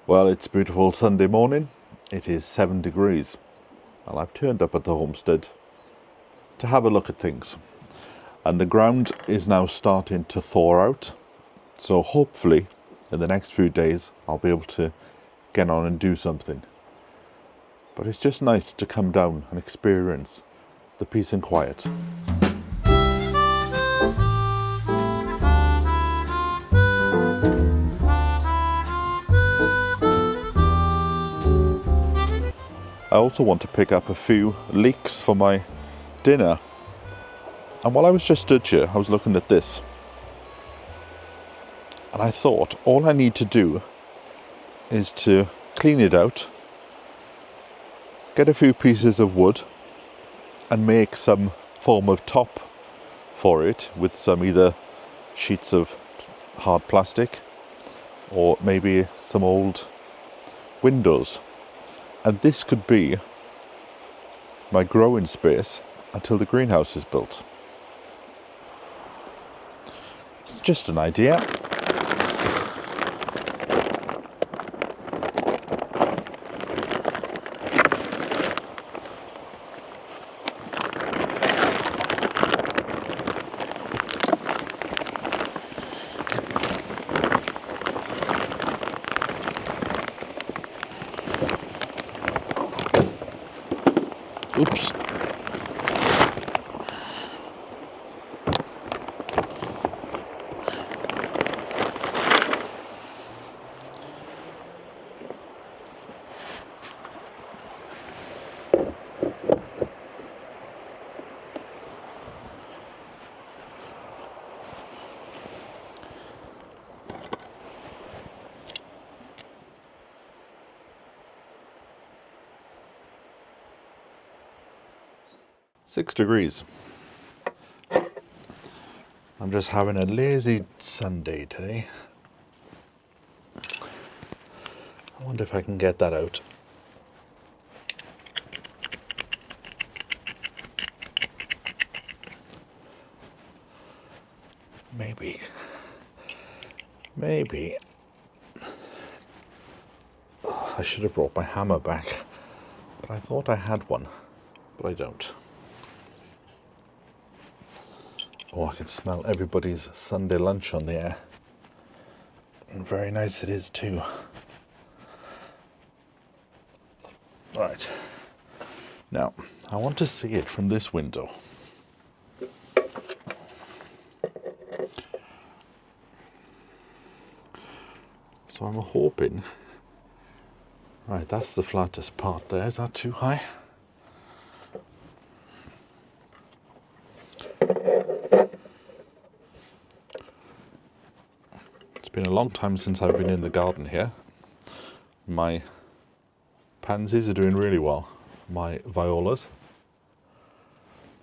Well, it's a beautiful Sunday morning. It is 7 degrees and I've turned up at the homestead to have a look at things. And the ground is now starting to thaw out. So hopefully in the next few days I'll be able to get on and do something. But it's just nice to come down and experience the peace and quiet. I also want to pick up a few leeks for my dinner. And while I was just stood here, I was looking at this. And I thought all I need to do is to clean it out, get a few pieces of wood and make some form of top for it with some either sheets of hard plastic or maybe some old windows. And this could be my growing space until the greenhouse is built. It's just an idea. Oops. Six degrees. I'm just having a lazy Sunday today. I wonder if I can get that out. Maybe. Oh, I should have brought my hammer back, but I thought I had one, but I don't. Oh, I can smell everybody's Sunday lunch on the air. And very nice it is too. Right. Now, I want to see it from this window. So I'm hoping... Right, that's the flattest part there. Is that too high? It's been a long time since I've been in the garden here. My pansies are doing really well. My violas.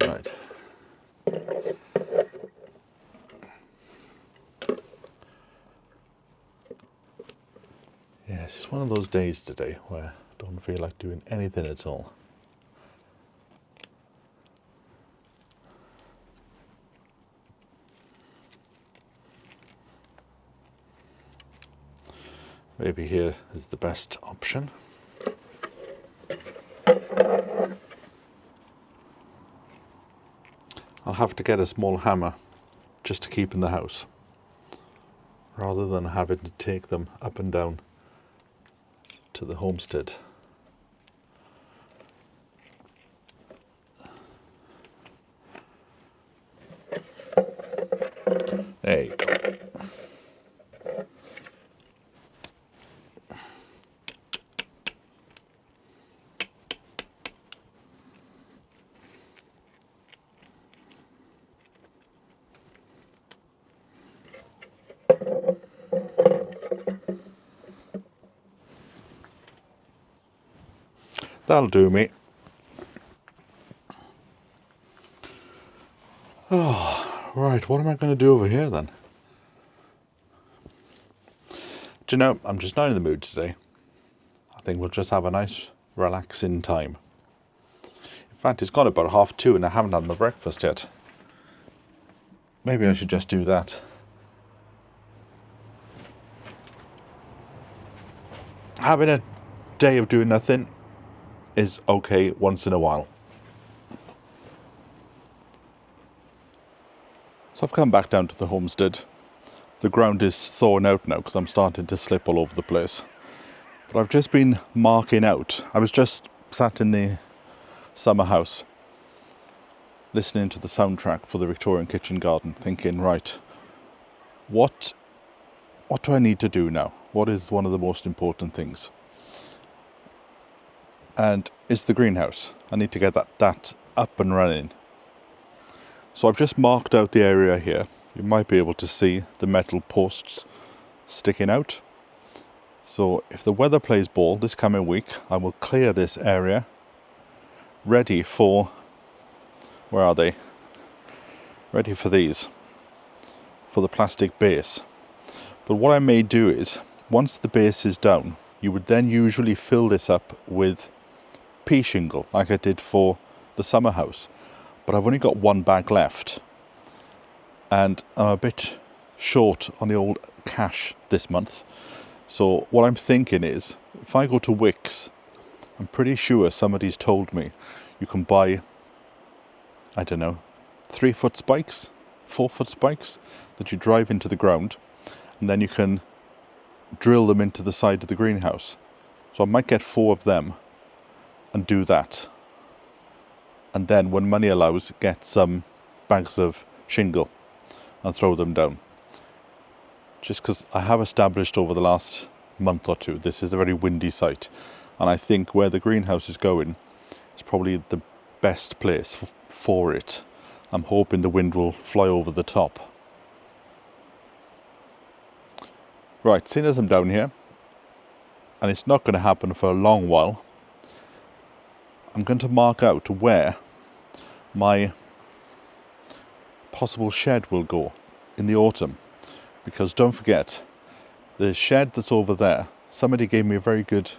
Right. Yes, it's one of those days today where I don't feel like doing anything at all. Maybe here is the best option. I'll have to get a small hammer just to keep in the house, rather than having to take them up and down to the homestead. There you go. That'll do me. Oh, right, what am I going to do over here then? Do you know, I'm just not in the mood today. I think we'll just have a nice relaxing time. In fact, it's gone about 2:30 and I haven't had my breakfast yet. Maybe I should just do that. having a day of doing nothing is okay once in a while. So I've come back down to the homestead. The ground is thawing out now because I'm starting to slip all over the place. But I've just been marking out. I was just sat in the summer house listening to the soundtrack for the Victorian kitchen garden, thinking, right, what do I need to do now? What is one of the most important things? And it's the greenhouse. I need to get that up and running. So I've just marked out the area here. You might be able to see the metal posts sticking out. So if the weather plays ball this coming week, I will clear this area ready for, where are they? Ready for these, for the plastic base. But what I may do is, once the base is down, you would then usually fill this up with pea shingle, like I did for the summer house. But I've only got one bag left, and I'm a bit short on the old cash this month. So what I'm thinking is, if I go to Wickes, I'm pretty sure somebody's told me you can buy, I don't know, 3-foot spikes, 4-foot spikes that you drive into the ground, and then you can drill them into the side of the greenhouse. So I might get 4 of them and do that. And then when money allows, get some bags of shingle and throw them down. Just because I have established over the last month or two, this is a very windy site. And I think where the greenhouse is going is probably the best place for it. I'm hoping the wind will fly over the top. Right, seeing as I'm down here, and it's not going to happen for a long while, I'm going to mark out where my possible shed will go in the autumn. Because don't forget, the shed that's over there, somebody gave me a very good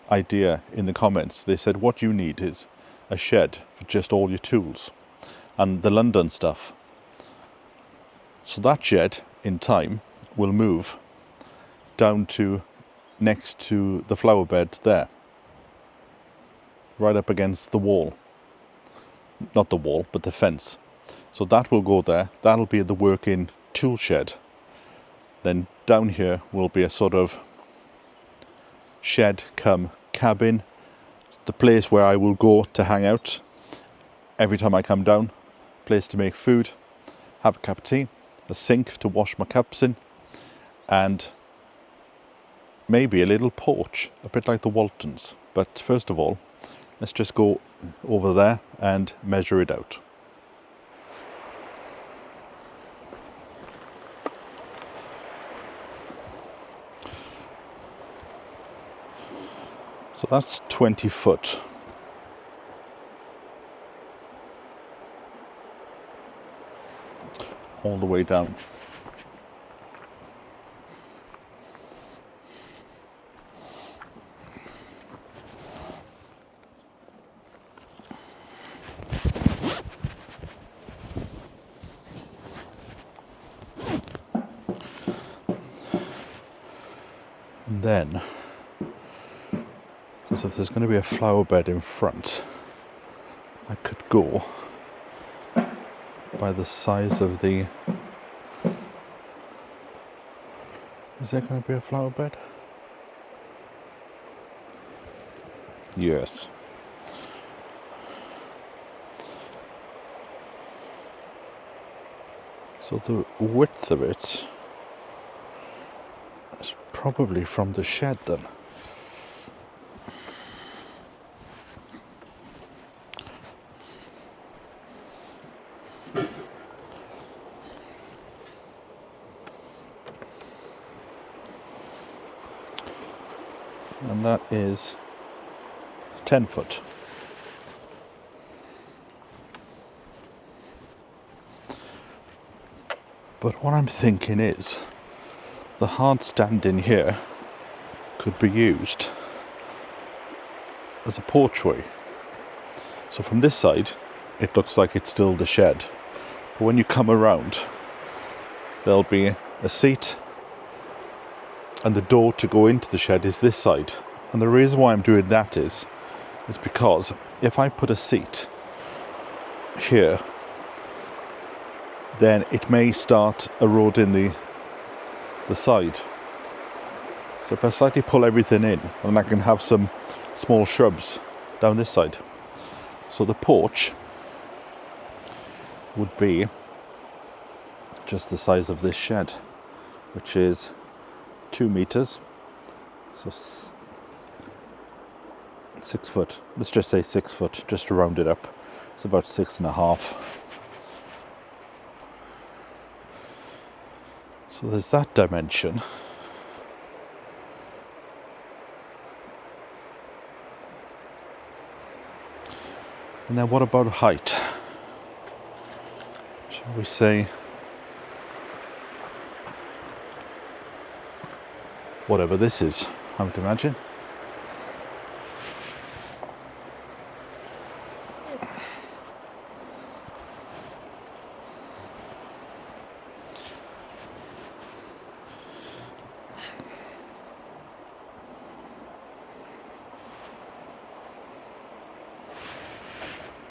idea in the comments. They said what you need is a shed for just all your tools and the London stuff. So that shed in time will move down to next to the flower bed there, right up against the wall. Not the wall, but the fence. So that will go there. That'll be the working tool shed. Then down here will be a sort of shed come cabin, the place where I will go to hang out every time I come down, place to make food, have a cup of tea, a sink to wash my cups in, and maybe a little porch, a bit like the Waltons. But first of all, let's just go over there and measure it out. So that's 20 foot. All the way down. And then, because if there's going to be a flower bed in front, I could go by the size of the... Is there going to be a flower bed? Yes. So the width of it is probably from the shed then. And that is 10 foot. But what I'm thinking is, the hard stand in here could be used as a porchway. So from this side, it looks like it's still the shed. But when you come around, there'll be a seat, and the door to go into the shed is this side. And the reason why I'm doing that is because if I put a seat here, then it may start eroding the side. So if I slightly pull everything in, then I can have some small shrubs down this side. So the porch would be just the size of this shed, which is 2 meters, so 6 foot. Let's just say 6 foot, just to round it up. It's about 6.5. So there's that dimension. And then what about height? Shall we say whatever this is, I would imagine.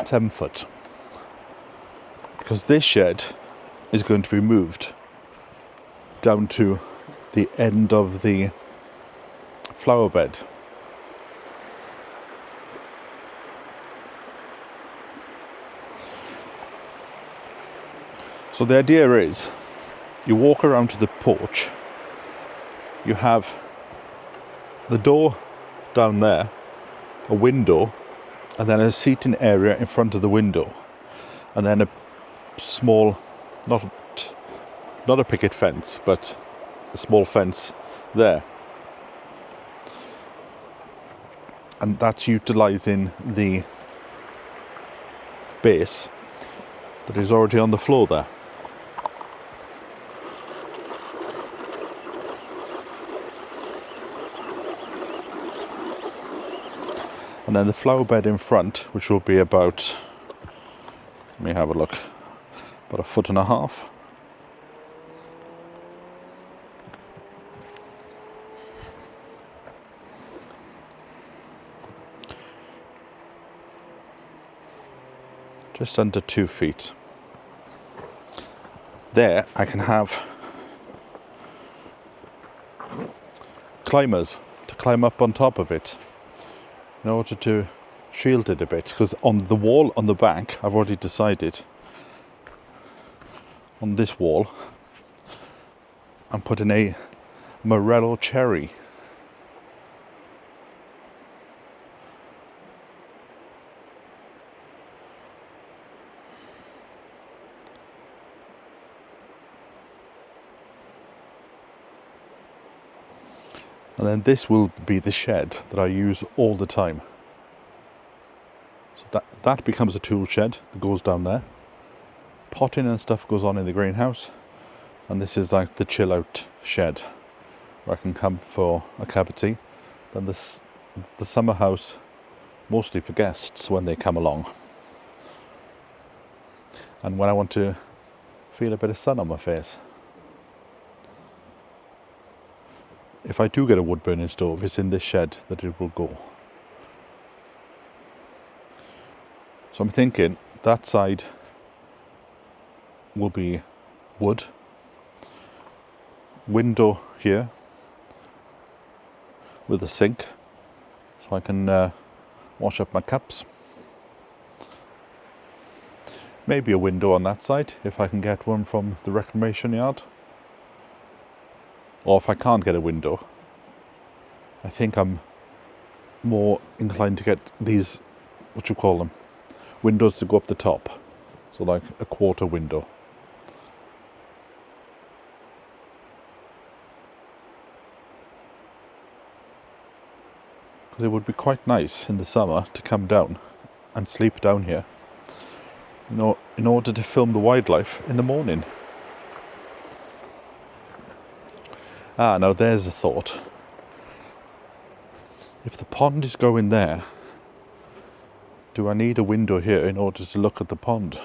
Seven foot. Because this shed is going to be moved down to the end of the flower bed. So the idea is, you walk around to the porch, you have the door down there, a window, and then a seating area in front of the window, and then a small, not a picket fence, but a small fence there. And that's utilising the base that is already on the floor there. And then the flower bed in front, which will be about, let me have a look, about 1.5 feet. Just under 2 feet. There I can have climbers to climb up on top of it, in order to shield it a bit, because on the wall on the back, I've already decided, on this wall, I'm putting a Mellow cherry. And then this will be the shed that I use all the time. So that becomes a tool shed that goes down there. Potting and stuff goes on in the greenhouse. And this is like the chill out shed, where I can come for a cup of tea. Then the summer house, mostly for guests when they come along. And when I want to feel a bit of sun on my face. If I do get a wood burning stove, it's in this shed that it will go. So I'm thinking that side will be wood, window here with a sink, so I can wash up my cups. Maybe a window on that side if I can get one from the reclamation yard. Or if I can't get a window, I think I'm more inclined to get these, what you call them, windows to go up the top. So like a quarter window. Because it would be quite nice in the summer to come down and sleep down here, you know, in order to film the wildlife in the morning. Ah, now there's a thought. If the pond is going there, do I need a window here in order to look at the pond?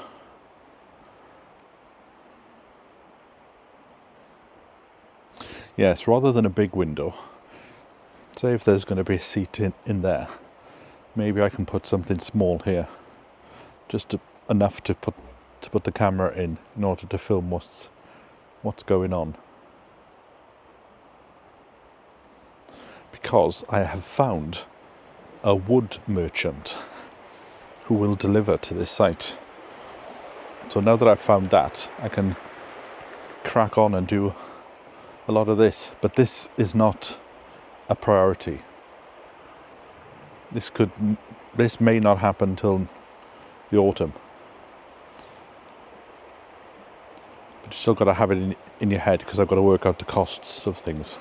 Yes, rather than a big window, Say if there's going to be a seat in there, maybe I can put something small here, just enough to put the camera in order to film what's going on. Because I have found a wood merchant who will deliver to this site. So now that I've found that, I can crack on and do a lot of this. But this is not a priority. This may not happen till the autumn. But you still got to have it in your head, because I've got to work out the costs of things.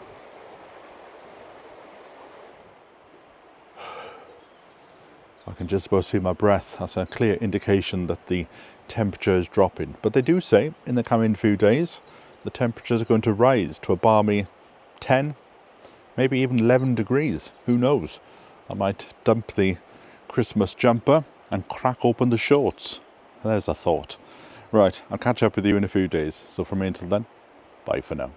I can just about see my breath. That's a clear indication that the temperature is dropping. But they do say in the coming few days the temperatures are going to rise to a balmy 10, maybe even 11 degrees. Who knows? I might dump the Christmas jumper and crack open the shorts. There's a thought. Right, I'll catch up with you in a few days. So from me until then, bye for now.